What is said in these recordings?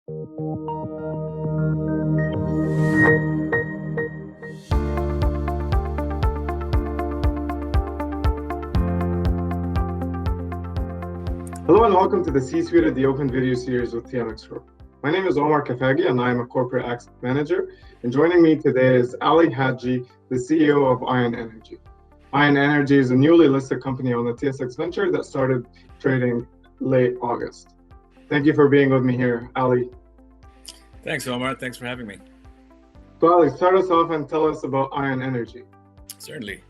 Hello and welcome to the C-Suite of the Open Video Series with TMX Group. My name is Omar Kafagi and I am a Corporate Access Manager. And joining me today is Ali Haji, the CEO of Ion Energy. Ion Energy is a newly listed company on the TSX Venture that started trading late August. Thank you for being with me here, Ali. Thanks, Omar. Thanks for having me. So Ali, start us off and tell us about Ion Energy. Certainly.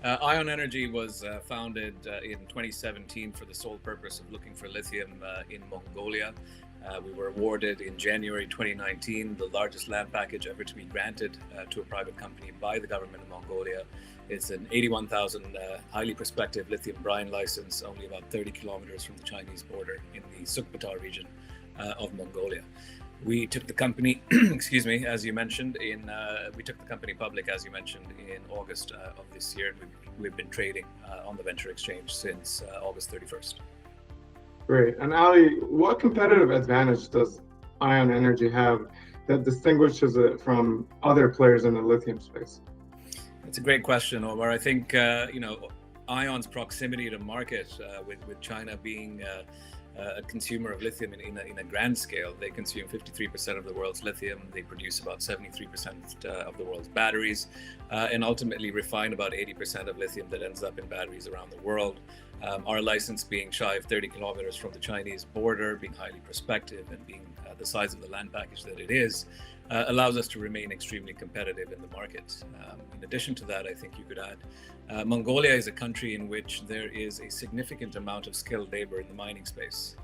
Ion Energy was founded in 2017 for the sole purpose of looking for lithium in Mongolia. We were awarded in January 2019 the largest land package ever to be granted to a private company by the government of Mongolia. It's an 81,000 highly prospective lithium brine license, only about 30 kilometers from the Chinese border in the Sukhothai region of Mongolia. We took the company, excuse me, as you mentioned, we took the company public, as you mentioned, in August of this year. We've been trading on the venture exchange since August 31st. Great. And Ali, what competitive advantage does Ion Energy have that distinguishes it from other players in the lithium space? It's a great question, Omar. I think, Ion's proximity to market, with China being a consumer of lithium in a grand scale. They consume 53% of the world's lithium. They produce about 73% of the world's batteries, and ultimately refine about 80% of lithium that ends up in batteries around the world. Our license being shy of 30 kilometers from the Chinese border, being highly prospective, and being the size of the land package that it is, allows us to remain extremely competitive in the market. In addition to that, I think you could add, Mongolia is a country in which there is a significant amount of skilled labor in the mining space.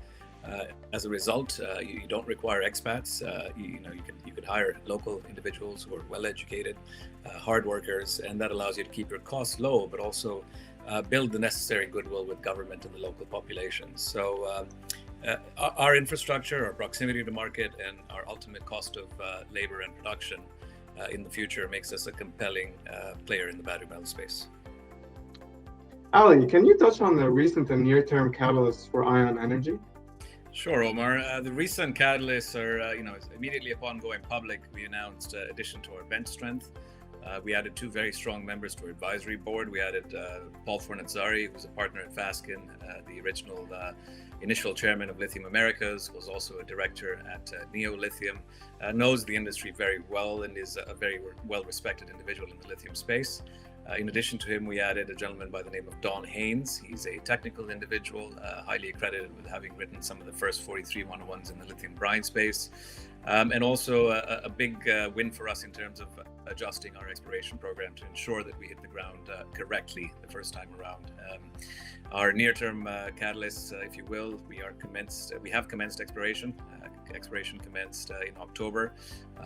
As a result, you don't require expats. You could hire local individuals who are well educated, hard workers, and that allows you to keep your costs low, but also build the necessary goodwill with government and the local population. So our infrastructure, our proximity to market, and our ultimate cost of labor and production in the future makes us a compelling player in the battery metal space. Ali, can you touch on the recent and near-term catalysts for Ion Energy? Sure, Omar. The recent catalysts are, immediately upon going public, we announced addition to our bench strength. We added two very strong members to our advisory board. We added Paul Fornazzari, who's a partner at Fasken, the original initial chairman of Lithium Americas, was also a director at Neo Lithium, knows the industry very well, and is a very well-respected individual in the lithium space. In addition to him, we added a gentleman by the name of Don Haynes. He's a technical individual, highly accredited with having written some of the first 43 101s in the lithium brine space. And also a big win for us in terms of adjusting our exploration program to ensure that we hit the ground correctly the first time around. Our near-term catalysts, if you will, we have commenced exploration. Exploration commenced in October.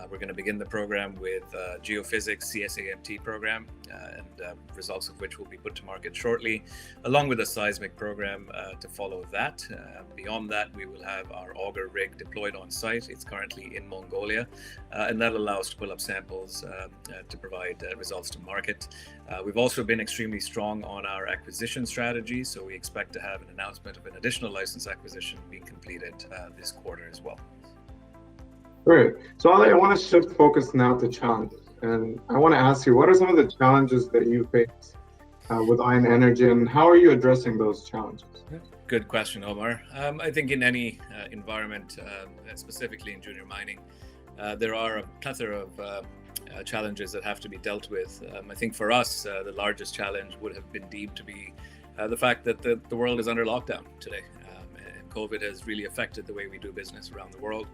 We're going to begin the program with geophysics CSAMT program, and results of which will be put to market shortly, along with a seismic program to follow that. Beyond that, we will have our auger rig deployed on site. It's currently in Mongolia, and that allows us to pull up samples to provide results to market. We've also been extremely strong on our acquisition strategy, so we expect to have an announcement of an additional license acquisition being completed this quarter as well. Great. So Ali, I want to shift focus now to challenges. And I want to ask you, what are some of the challenges that you face with Ion Energy, and how are you addressing those challenges? Good question, Omar. I think in any environment, specifically in junior mining, there are a plethora of challenges that have to be dealt with. I think for us, the largest challenge would have been deemed to be the fact that the world is under lockdown today. And COVID has really affected the way we do business around the world.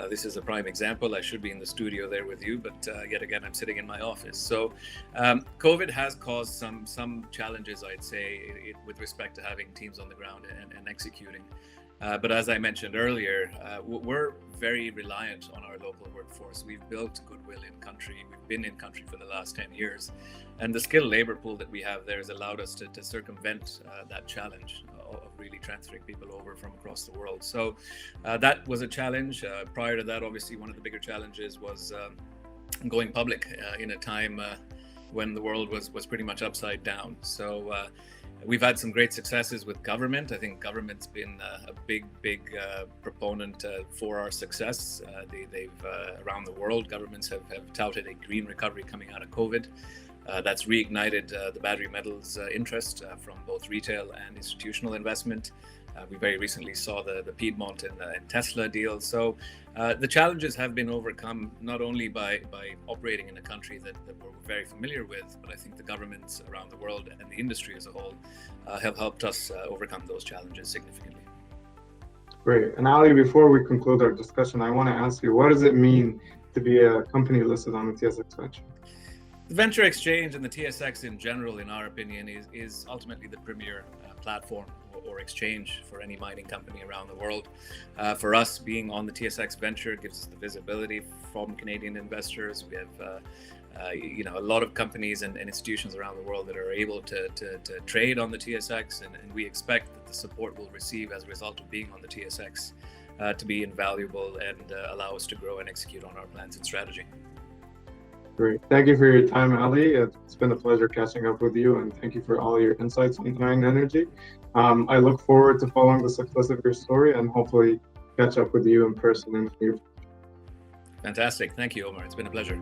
This is a prime example. I should be in the studio there with you, but yet again, I'm sitting in my office. So COVID has caused some challenges, I'd say, with respect to having teams on the ground and executing. But as I mentioned earlier, we're very reliant on our local workforce. We've built goodwill in country. We've been in country for the last 10 years. And the skilled labor pool that we have there has allowed us to circumvent that challenge of really transferring people over from across the world. So that was a challenge. Prior to that, obviously, one of the bigger challenges was going public in a time when the world was pretty much upside down. So We've had some great successes with government. I think government's been a big proponent for our success. They've around the world, governments have touted a green recovery coming out of COVID. That's reignited the battery metals interest from both retail and institutional investment. We very recently saw the Piedmont and Tesla deal. So the challenges have been overcome not only by operating in a country that we're very familiar with, but I think the governments around the world and the industry as a whole have helped us overcome those challenges significantly. Great. And Ali, before we conclude our discussion, I want to ask you, what does it mean to be a company listed on the TSX Venture? The Venture Exchange and the TSX in general, in our opinion, is ultimately the premier platform or exchange for any mining company around the world. For us, being on the TSX Venture gives us the visibility from Canadian investors. We have a lot of companies and institutions around the world that are able to trade on the TSX, and we expect that the support we'll receive as a result of being on the TSX to be invaluable and allow us to grow and execute on our plans and strategy. Great. Thank you for your time, Ali. It's been a pleasure catching up with you, and thank you for all your insights on Ion Energy. I look forward to following the success of your story and hopefully catch up with you in person in the future. Fantastic. Thank you, Omar. It's been a pleasure.